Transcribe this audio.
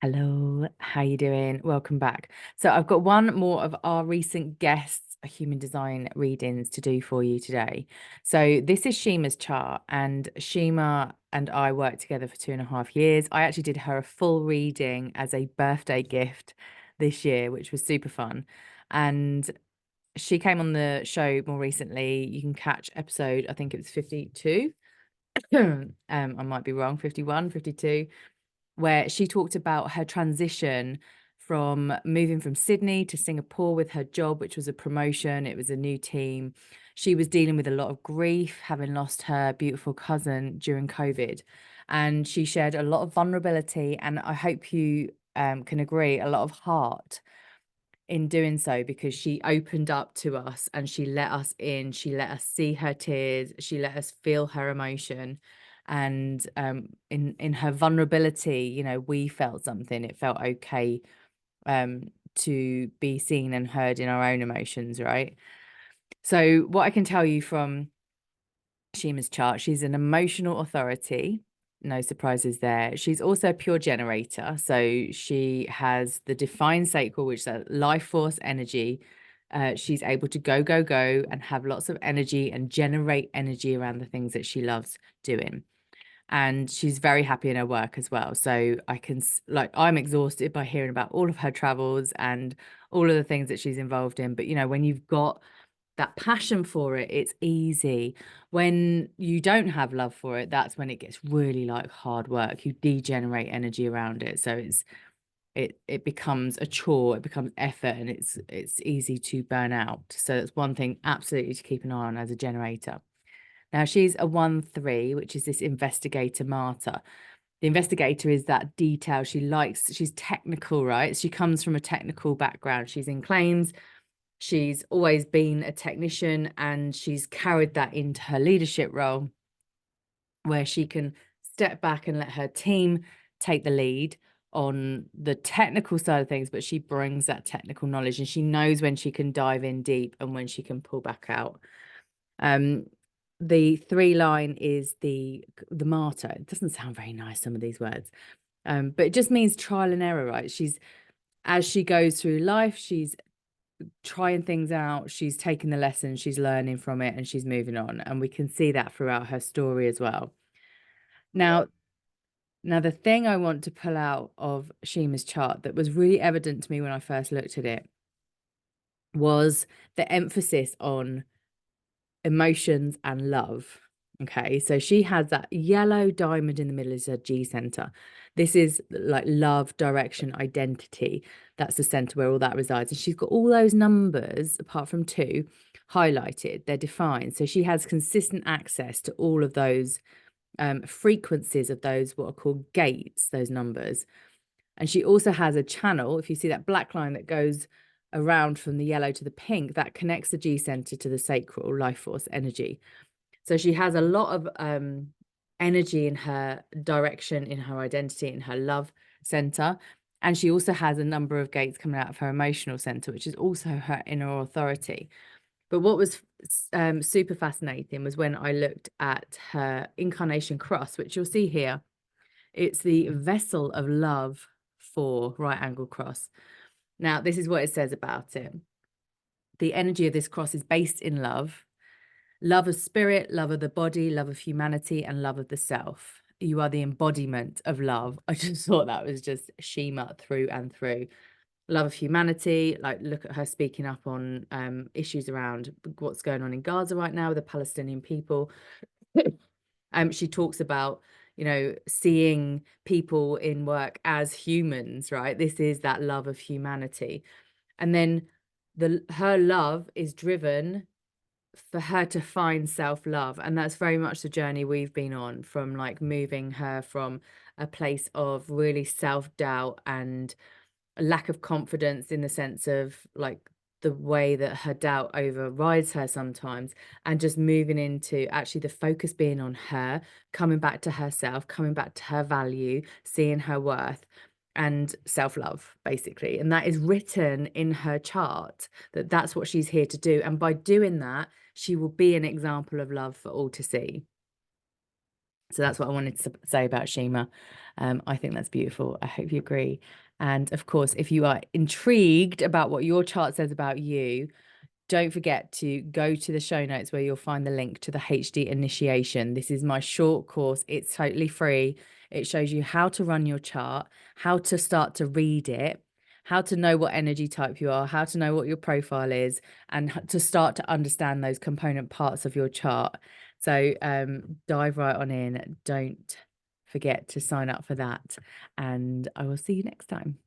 Hello, how you doing? Welcome back. So I've got one more of our recent guests human design readings to do for you today. So this is Sheema's chart, and Sheema and I worked together for 2.5 years. I actually did her a full reading as a birthday gift this year, which was super fun. And she came on the show more recently. You can catch episode, I think it was 52. I might be wrong, 51, 52, where she talked about her transition from moving from Sydney to Singapore with her job, which was a promotion. It was a new team. She was dealing with a lot of grief, having lost her beautiful cousin during COVID. And she shared a lot of vulnerability. And I hope you can agree, a lot of heart in doing so, because she opened up to us and she let us in. She let us see her tears. She let us feel her emotion. And in her vulnerability, we felt something. It felt okay to be seen and heard in our own emotions, right? So what I can tell you from Sheema's chart, she's an emotional authority. No surprises there. She's also a pure generator. So she has the defined sacral, which is a life force energy. She's able to go, go, go and have lots of energy and generate energy around the things that she loves doing. And she's very happy in her work as well. So I'm exhausted by hearing about all of her travels and all of the things that she's involved in. But, when you've got that passion for it, it's easy. When you don't have love for it, that's when it gets really like hard work. You degenerate energy around it. So it becomes a chore, it becomes effort, and it's easy to burn out. So that's one thing absolutely to keep an eye on as a generator. Now she's a 1-3, which is this investigator martyr. The investigator is that detail. She's technical, right? She comes from a technical background. She's in claims. She's always been a technician, and she's carried that into her leadership role, where she can step back and let her team take the lead on the technical side of things, but she brings that technical knowledge and she knows when she can dive in deep and when she can pull back out. The 3 line is the martyr. It doesn't sound very nice, some of these words, but it just means trial and error, right? As she goes through life, she's trying things out, she's taking the lessons, she's learning from it, and she's moving on. And we can see that throughout her story as well. Now, the thing I want to pull out of Sheema's chart that was really evident to me when I first looked at it was the emphasis on emotions and love. Okay, so she has that yellow diamond in the middle is her G center. This is like love, direction, identity. That's the center where all that resides. And she's got all those numbers, apart from 2, highlighted. They're defined. So she has consistent access to all of those frequencies of those, what are called gates, those numbers. And she also has a channel. If you see that black line that goes around from the yellow to the pink, that connects the G center to the sacral life force energy. So she has a lot of energy in her direction, in her identity, in her love center. And she also has a number of gates coming out of her emotional center, which is also her inner authority. But what was super fascinating was when I looked at her incarnation cross, which you'll see here. It's the vessel of love for right angle cross. Now, this is what it says about it. The energy of this cross is based in love of spirit, love of the body, love of humanity, and love of the self. You are the embodiment of love. I just thought that was just Sheema through and through. Love of humanity, like look at her speaking up on issues around what's going on in Gaza right now with the Palestinian people. She talks about, seeing people in work as humans, right? This is that love of humanity. And then her love is driven for her to find self-love, and that's very much the journey we've been on, from like moving her from a place of really self-doubt and a lack of confidence, in the sense of like the way that her doubt overrides her sometimes, and just moving into actually the focus being on her, coming back to herself, coming back to her value, seeing her worth and self-love, basically. And that is written in her chart, that that's what she's here to do. And by doing that, she will be an example of love for all to see. So that's what I wanted to say about Sheema. I think that's beautiful. I hope you agree. And of course, if you are intrigued about what your chart says about you, don't forget to go to the show notes where you'll find the link to the HD initiation. This is my short course. It's totally free. It shows you how to run your chart, how to start to read it, how to know what energy type you are, how to know what your profile is, and to start to understand those component parts of your chart. So dive right on in. Don't forget to sign up for that. And I will see you next time.